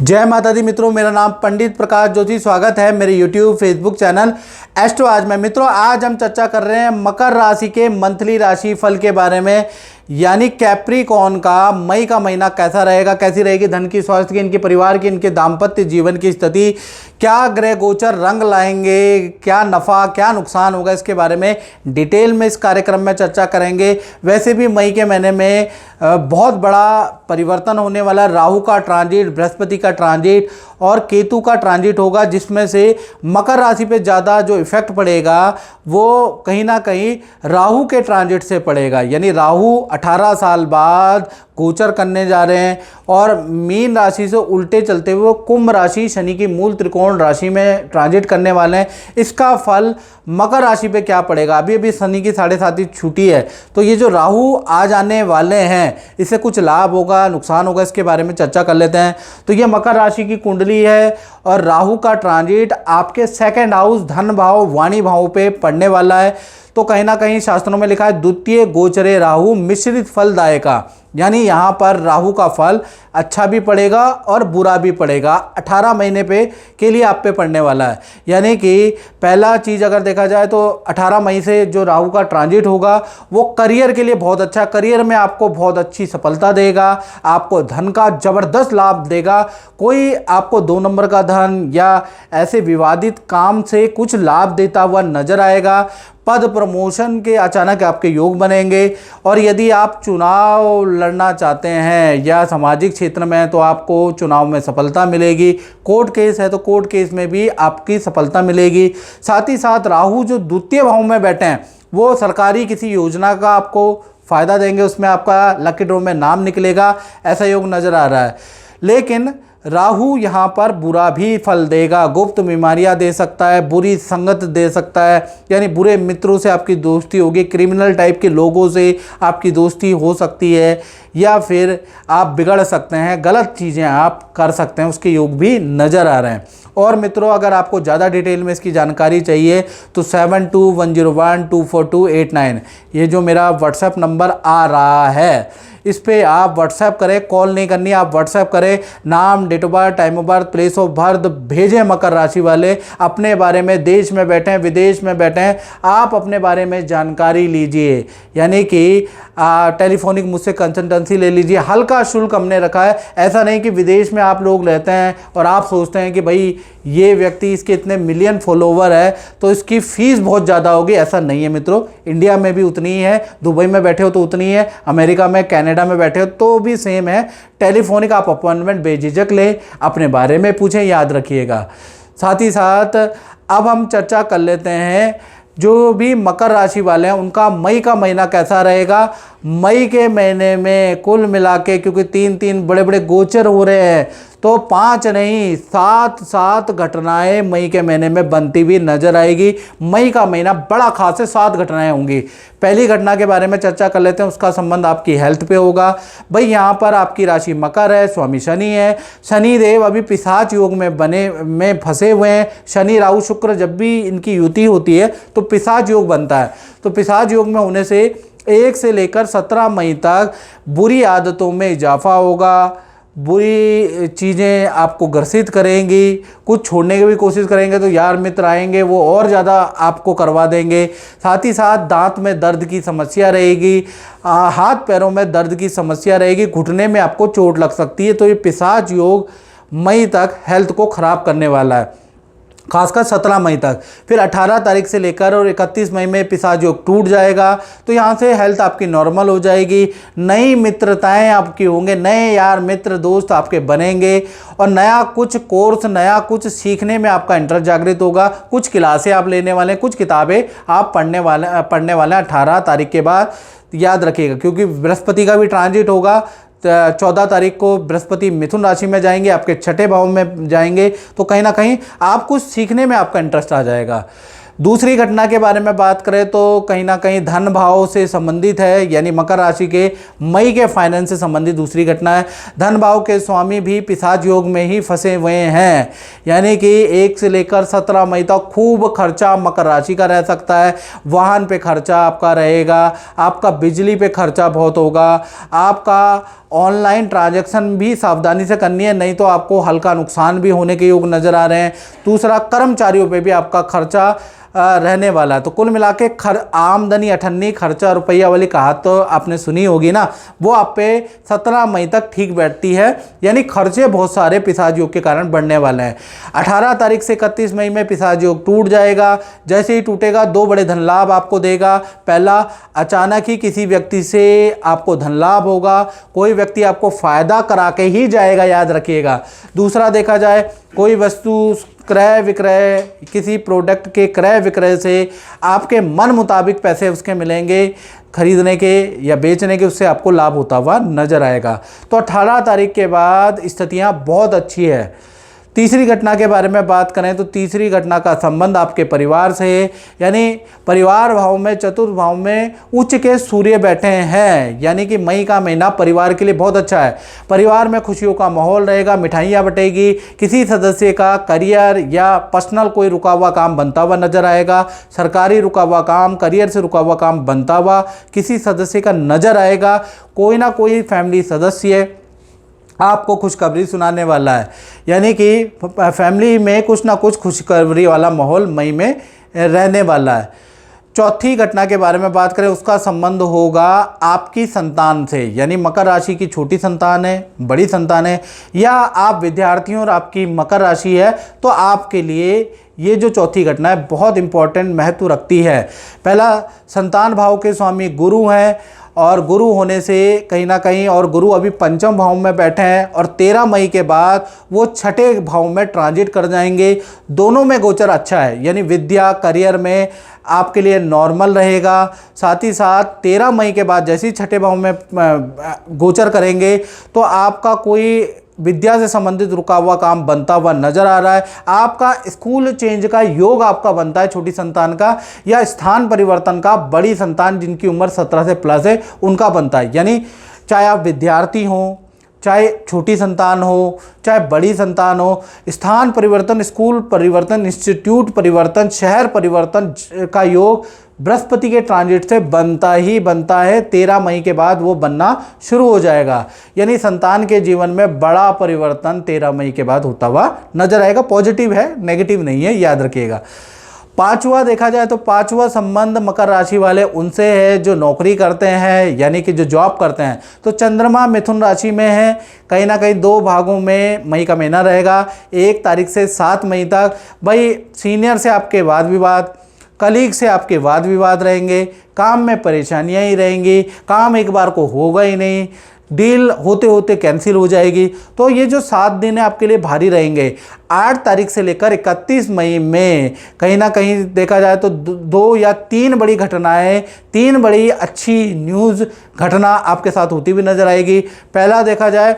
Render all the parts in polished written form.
जय माता दी मित्रों, मेरा नाम पंडित प्रकाश जोशी। स्वागत है मेरे YouTube फेसबुक चैनल एस्ट्रो आज में। मित्रों, आज हम चर्चा कर रहे हैं मकर राशि के मंथली राशि फल के बारे में, यानी कैप्रिकॉर्न का मई का महीना कैसा रहेगा, कैसी रहेगी धन की, स्वास्थ्य की, इनके परिवार की, इनके दाम्पत्य जीवन की स्थिति, क्या ग्रह गोचर रंग लाएंगे, क्या नफ़ा क्या नुकसान होगा, इसके बारे में डिटेल में इस कार्यक्रम में चर्चा करेंगे। वैसे भी मई के महीने में बहुत बड़ा परिवर्तन होने वाला, राहु का ट्रांजिट, बृहस्पति का ट्रांजिट और केतु का ट्रांजिट होगा, जिसमें से मकर राशि पे ज़्यादा जो इफेक्ट पड़ेगा वो कहीं ना कहीं राहु के ट्रांजिट से पड़ेगा। यानी राहु 18 साल बाद गोचर करने जा रहे हैं और मीन राशि से उल्टे चलते हुए कुंभ राशि, शनि की मूल त्रिकोण राशि में ट्रांजिट करने वाले हैं। इसका फल मकर राशि पे क्या पड़ेगा? अभी अभी शनि की 7.5 छुट्टी है, तो ये जो राहु आ जाने वाले हैं इससे कुछ लाभ होगा, नुकसान होगा, इसके बारे में चर्चा कर लेते हैं। तो ये मकर राशि की कुंडली है और राहु का ट्रांजिट आपके सेकंड हाउस, धन भाव, वाणी भाव पे पड़ने वाला है। तो कहीं ना कहीं शास्त्रों में लिखा है द्वितीय गोचरे राहु मिश्रित फलदायका, यानी यहाँ पर राहु का फल अच्छा भी पड़ेगा और बुरा भी पड़ेगा। 18 महीने पे के लिए आप पे पड़ने वाला है। यानी कि पहला चीज़ अगर देखा जाए तो 18 मई से जो राहु का ट्रांजिट होगा वो करियर के लिए बहुत अच्छा, करियर में आपको बहुत अच्छी सफलता देगा, आपको धन का ज़बरदस्त लाभ देगा। कोई आपको 2 नंबर का धन या ऐसे विवादित काम से कुछ लाभ देता हुआ नजर आएगा। पद प्रमोशन के अचानक आपके योग बनेंगे और यदि आप चुनाव लड़ना चाहते हैं या सामाजिक क्षेत्र में तो आपको चुनाव में सफलता मिलेगी। कोर्ट केस है तो कोर्ट केस में भी आपकी सफलता मिलेगी। साथ ही साथ राहु जो द्वितीय भाव में बैठे हैं वो सरकारी किसी योजना का आपको फ़ायदा देंगे, उसमें आपका लकी ड्रॉ में नाम निकलेगा, ऐसा योग नज़र आ रहा है। लेकिन राहु यहाँ पर बुरा भी फल देगा, गुप्त बीमारियाँ दे सकता है, बुरी संगत दे सकता है, यानी बुरे मित्रों से आपकी दोस्ती होगी, क्रिमिनल टाइप के लोगों से आपकी दोस्ती हो सकती है या फिर आप बिगड़ सकते हैं, गलत चीज़ें आप कर सकते हैं, उसके योग भी नज़र आ रहे हैं। और मित्रों, अगर आपको ज़्यादा डिटेल में इसकी जानकारी चाहिए तो 7210124289 ये जो मेरा व्हाट्सएप नंबर आ रहा है इस पे आप व्हाट्सएप करें, कॉल नहीं करनी, आप व्हाट्सएप करें, नाम, date of birth, time of birth, place of birth भेजें। मकर राशि वाले अपने बारे में, देश में बैठे हैं विदेश में बैठे हैं, आप अपने बारे में जानकारी लीजिए, यानी कि टेलीफोनिक मुझसे कंसल्टेंसी ले लीजिए। हल्का शुल्क हमने रखा है, ऐसा नहीं कि विदेश में आप लोग रहते हैं और आप सोचते हैं कि भाई ये व्यक्ति, इसके इतने मिलियन फॉलोवर है तो इसकी फ़ीस बहुत ज़्यादा होगी, ऐसा नहीं है मित्रों। इंडिया में भी उतनी ही है, दुबई में बैठे हो तो उतनी है, अमेरिका में, कनाडा में बैठे हो तो भी सेम है। टेलीफोनिक आप अपॉइंटमेंट बेझिझक लें, अपने बारे में पूछें, याद रखिएगा। साथ ही साथ अब हम चर्चा कर लेते हैं जो भी मकर राशि वाले हैं उनका मई का महीना कैसा रहेगा। मई के महीने में कुल मिला के, क्योंकि 3 बड़े बड़े गोचर हो रहे हैं तो 5 नहीं 7 घटनाएं मई के महीने में बनती हुई नजर आएगी। मई का महीना बड़ा खास है, 7 घटनाएं होंगी। पहली घटना के बारे में चर्चा कर लेते हैं, उसका संबंध आपकी हेल्थ पे होगा। भाई यहाँ पर आपकी राशि मकर है, स्वामी शनि है, शनि देव अभी पिशाच योग में फंसे हुए हैं। शनि राहु शुक्र जब भी इनकी युति होती है तो पिशाच योग बनता है। तो पिशाच योग में होने से 1 से लेकर 17 मई तक बुरी आदतों में इजाफा होगा, बुरी चीज़ें आपको ग्रसित करेंगी, कुछ छोड़ने की भी कोशिश करेंगे तो यार मित्र आएंगे वो और ज़्यादा आपको करवा देंगे। साथ ही साथ दांत में दर्द की समस्या रहेगी, हाथ पैरों में दर्द की समस्या रहेगी, घुटने में आपको चोट लग सकती है। तो ये पिशाच योग मई तक हेल्थ को ख़राब करने वाला है, खासकर 17 मई तक। फिर 18 तारीख से लेकर और 31 मई में पिशाच योग टूट जाएगा, तो यहाँ से हेल्थ आपकी नॉर्मल हो जाएगी। नई मित्रताएं आपकी होंगे, नए यार मित्र दोस्त आपके बनेंगे और नया कुछ कोर्स, नया कुछ सीखने में आपका इंटरेस्ट जागृत होगा। कुछ क्लासें आप लेने वाले हैं, कुछ किताबें आप पढ़ने वाले हैं 18 तारीख के बाद, याद रखिएगा। क्योंकि बृहस्पति का भी ट्रांजिट होगा, 14 तारीख को बृहस्पति मिथुन राशि में जाएंगे, आपके 6ठे भाव में जाएंगे, तो कहीं ना कहीं आप कुछ सीखने में आपका इंटरेस्ट आ जाएगा। दूसरी घटना के बारे में बात करें तो कहीं ना कहीं धन भाव से संबंधित है, यानी मकर राशि के मई के फाइनेंस से संबंधित दूसरी घटना है। धन भाव के स्वामी भी पिशाच योग में ही फंसे हुए हैं, यानी कि 1 से लेकर 17 मई तक खूब खर्चा मकर राशि का रह सकता है। वाहन पे खर्चा आपका रहेगा, आपका बिजली पे खर्चा बहुत होगा, आपका ऑनलाइन ट्रांजैक्शन भी सावधानी से करनी है, नहीं तो आपको हल्का नुकसान भी होने के योग नज़र आ रहे हैं। दूसरा, कर्मचारियों पे भी आपका खर्चा रहने वाला है। तो कुल मिला के आमदनी अठन्नी खर्चा रुपया वाली कहावत तो आपने सुनी होगी ना, वो आप पे 17 मई तक ठीक बैठती है। यानी खर्चे बहुत सारे पिशाच योग के कारण बढ़ने वाले हैं। 18 तारीख से 31 मई में पिशाच योग टूट जाएगा। जैसे ही टूटेगा 2 बड़े धन लाभ आपको देगा। पहला, अचानक ही किसी व्यक्ति से आपको धन लाभ होगा, कोई व्यक्ति आपको फायदा करा के ही जाएगा, याद रखिएगा। दूसरा, देखा जाए कोई वस्तु क्रय विक्रय, किसी प्रोडक्ट के क्रय विक्रय से आपके मन मुताबिक पैसे उसके मिलेंगे, खरीदने के या बेचने के, उससे आपको लाभ होता हुआ नजर आएगा। तो 18 तारीख के बाद स्थितियां बहुत अच्छी है। तीसरी घटना के बारे में बात करें तो तीसरी घटना का संबंध आपके परिवार से है। यानी परिवार भाव में, चतुर्थ भाव में उच्च के सूर्य बैठे हैं, यानी कि मई का महीना परिवार के लिए बहुत अच्छा है। परिवार में खुशियों का माहौल रहेगा, मिठाइयाँ बटेगी, किसी सदस्य का करियर या पर्सनल कोई रुका हुआ काम बनता हुआ नजर आएगा। सरकारी रुका हुआ काम, करियर से रुका हुआ काम बनता हुआ किसी सदस्य का नजर आएगा। कोई ना कोई फैमिली सदस्य आपको खुशखबरी सुनाने वाला है, यानी कि फैमिली में कुछ ना कुछ खुशखबरी वाला माहौल मई में रहने वाला है। चौथी घटना के बारे में बात करें, उसका संबंध होगा आपकी संतान से, यानी मकर राशि की छोटी संतान है, बड़ी संतान है, या आप विद्यार्थी और आपकी मकर राशि है, तो आपके लिए ये जो चौथी घटना है बहुत इंपॉर्टेंट महत्व रखती है। पहला, संतान भाव के स्वामी गुरु हैं, और गुरु होने से कहीं ना कहीं, और गुरु अभी पंचम भाव में बैठे हैं और 13 मई के बाद वो छठे भाव में ट्रांजिट कर जाएंगे। दोनों में गोचर अच्छा है, यानी विद्या करियर में आपके लिए नॉर्मल रहेगा। साथ ही साथ 13 मई के बाद जैसे ही छठे भाव में गोचर करेंगे तो आपका कोई विद्या से संबंधित रुका हुआ काम बनता हुआ नजर आ रहा है। आपका स्कूल चेंज का योग आपका बनता है, छोटी संतान का, या स्थान परिवर्तन का बड़ी संतान जिनकी उम्र 17 से प्लस है उनका बनता है। यानी चाहे आप विद्यार्थी हों, चाहे छोटी संतान हो, चाहे बड़ी संतान हो, स्थान परिवर्तन, स्कूल परिवर्तन, इंस्टीट्यूट परिवर्तन, शहर परिवर्तन का योग बृहस्पति के ट्रांजिट से बनता ही बनता है। 13 मई के बाद वो बनना शुरू हो जाएगा। यानी संतान के जीवन में बड़ा परिवर्तन 13 मई के बाद होता हुआ नजर आएगा। पॉजिटिव है, नेगेटिव नहीं है, याद रखिएगा। पांचवा देखा जाए तो पांचवा संबंध मकर राशि वाले उनसे है जो नौकरी करते हैं, यानी कि जो जॉब करते हैं। तो चंद्रमा मिथुन राशि में है, कहीं ना कहीं 2 भागों में मई का महीना रहेगा। 1 तारीख से 7 मई तक भाई सीनियर से आपके वाद विवाद, कलीग से आपके वाद विवाद रहेंगे, काम में परेशानियां ही रहेंगी, काम एक बार को होगा ही नहीं, डील होते होते कैंसिल हो जाएगी। तो ये जो 7 दिन है आपके लिए भारी रहेंगे। 8 तारीख से लेकर 31 मई में कहीं ना कहीं देखा जाए तो 2 या 3 बड़ी घटनाएं, 3 बड़ी अच्छी न्यूज़ घटना आपके साथ होती हुई नजर आएगी। पहला देखा जाए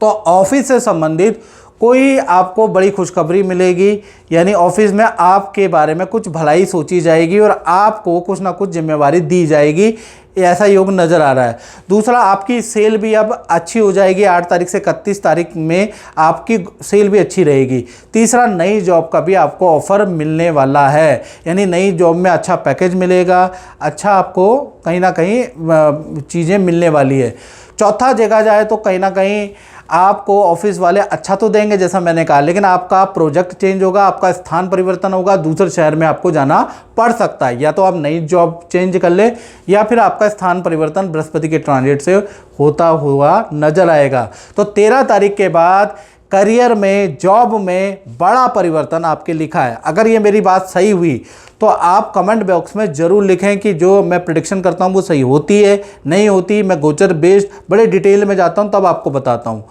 तो ऑफिस से संबंधित कोई आपको बड़ी खुशखबरी मिलेगी, यानी ऑफिस में आपके बारे में कुछ भलाई सोची जाएगी और आपको कुछ ना कुछ जिम्मेवारी दी जाएगी, ऐसा योग नज़र आ रहा है। दूसरा, आपकी सेल भी अब अच्छी हो जाएगी। 8 तारीख से 31 तारीख में आपकी सेल भी अच्छी रहेगी। तीसरा, नई जॉब का भी आपको ऑफ़र मिलने वाला है, यानी नई जॉब में अच्छा पैकेज मिलेगा, अच्छा आपको कहीं ना कहीं चीज़ें मिलने वाली है। चौथा देखा जाए तो कहीं ना कहीं आपको ऑफिस वाले अच्छा तो देंगे जैसा मैंने कहा, लेकिन आपका प्रोजेक्ट चेंज होगा, आपका स्थान परिवर्तन होगा, दूसरे शहर में आपको जाना पड़ सकता है। या तो आप नई जॉब चेंज कर ले या फिर आपका स्थान परिवर्तन बृहस्पति के ट्रांजिट से होता हुआ नजर आएगा। तो 13 तारीख के बाद करियर में, जॉब में बड़ा परिवर्तन आपके लिखा है। अगर ये मेरी बात सही हुई तो आप कमेंट बॉक्स में ज़रूर लिखें कि जो मैं प्रेडिक्शन करता हूँ वो सही होती है, नहीं होती। मैं गोचर बेस्ड बड़े डिटेल में जाता हूँ तब आपको बताता हूँ।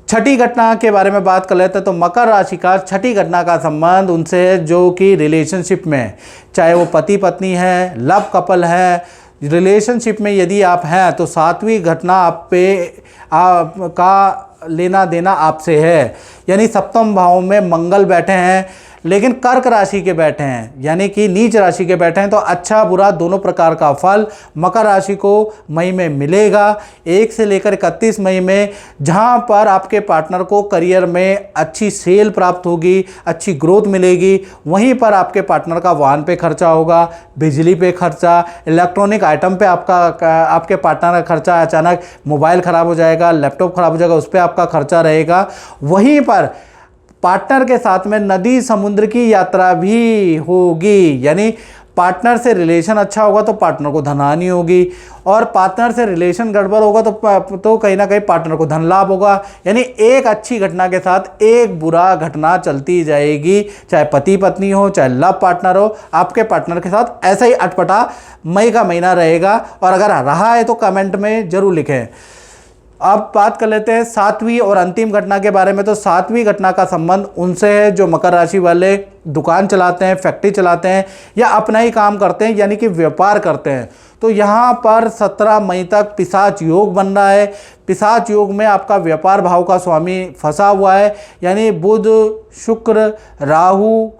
छठी घटना के बारे में बात कर लेते हैं तो मकर राशि का छठी घटना का संबंध उनसे है जो कि रिलेशनशिप में, चाहे वो पति पत्नी है, लव कपल है, रिलेशनशिप में यदि आप हैं तो 7वीं घटना आप पे का लेना देना आपसे है। यानी 7वें भाव में मंगल बैठे हैं, लेकिन कर्क राशि के बैठे हैं यानी कि नीच राशि के बैठे हैं तो अच्छा बुरा दोनों प्रकार का फल मकर राशि को मई में मिलेगा। 1 से लेकर 31 मई में जहां पर आपके पार्टनर को करियर में अच्छी सेल प्राप्त होगी, अच्छी ग्रोथ मिलेगी, वहीं पर आपके पार्टनर का वाहन पे खर्चा होगा, बिजली पे खर्चा, इलेक्ट्रॉनिक आइटम पे आपके पार्टनर का खर्चा, अचानक मोबाइल ख़राब हो जाएगा, लैपटॉप ख़राब हो जाएगा, उस पर आपका खर्चा रहेगा। वहीं पर पार्टनर के साथ में नदी समुद्र की यात्रा भी होगी, यानी पार्टनर से रिलेशन अच्छा होगा तो पार्टनर को धन हानि होगी, और पार्टनर से रिलेशन गड़बड़ होगा तो कहीं ना कहीं पार्टनर को धन लाभ होगा। यानी एक अच्छी घटना के साथ एक बुरा घटना चलती जाएगी, चाहे पति पत्नी हो, चाहे लव पार्टनर हो, आपके पार्टनर के साथ ऐसा ही अटपटा मई का महीना रहेगा। और अगर रहा है तो कमेंट में ज़रूर लिखें। अब बात कर लेते हैं 7वीं और अंतिम घटना के बारे में। तो 7वीं घटना का संबंध उनसे है जो मकर राशि वाले दुकान चलाते हैं, फैक्ट्री चलाते हैं या अपना ही काम करते हैं यानी कि व्यापार करते हैं। तो यहाँ पर 17 मई तक पिशाच योग बन रहा है। पिशाच योग में आपका व्यापार भाव का स्वामी फंसा हुआ है, यानी बुध, शुक्र, राहु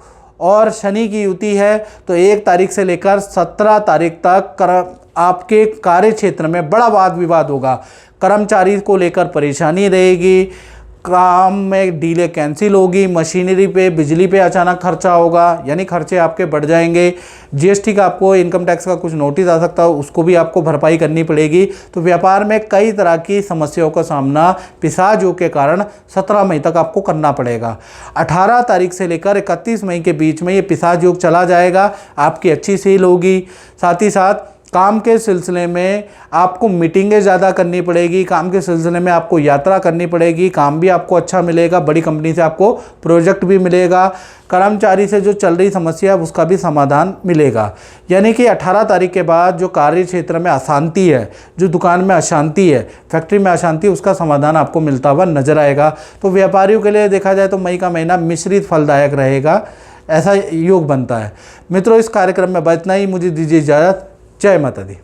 और शनि की युति है। तो 1 तारीख से लेकर 17 तारीख तक आपके कार्य क्षेत्र में बड़ा वाद विवाद होगा। कर्मचारी को लेकर परेशानी रहेगी, काम में डीले कैंसिल होगी, मशीनरी पे, बिजली पे अचानक खर्चा होगा, यानी खर्चे आपके बढ़ जाएंगे। जीएसटी का आपको, इनकम टैक्स का कुछ नोटिस आ सकता है, उसको भी आपको भरपाई करनी पड़ेगी। तो व्यापार में कई तरह की समस्याओं का सामना पिशाच योग के कारण 17 मई तक आपको करना पड़ेगा। 18 तारीख से लेकर 31 मई के बीच में ये पिशाच योग चला जाएगा, आपकी अच्छी सेल होगी। साथ ही साथ काम के सिलसिले में आपको मीटिंगें ज़्यादा करनी पड़ेगी, काम के सिलसिले में आपको यात्रा करनी पड़ेगी, काम भी आपको अच्छा मिलेगा, बड़ी कंपनी से आपको प्रोजेक्ट भी मिलेगा, कर्मचारी से जो चल रही समस्या है उसका भी समाधान मिलेगा। यानी कि 18 तारीख के बाद जो कार्य क्षेत्र में अशांति है, जो दुकान में अशांति है, फैक्ट्री में अशांति है, उसका समाधान आपको मिलता हुआ नजर आएगा। तो व्यापारियों के लिए देखा जाए तो मई का महीना मिश्रित फलदायक रहेगा, ऐसा योग बनता है। मित्रों, इस कार्यक्रम में बस इतना ही। मुझे दीजिए इजाज़त। जय माता दी।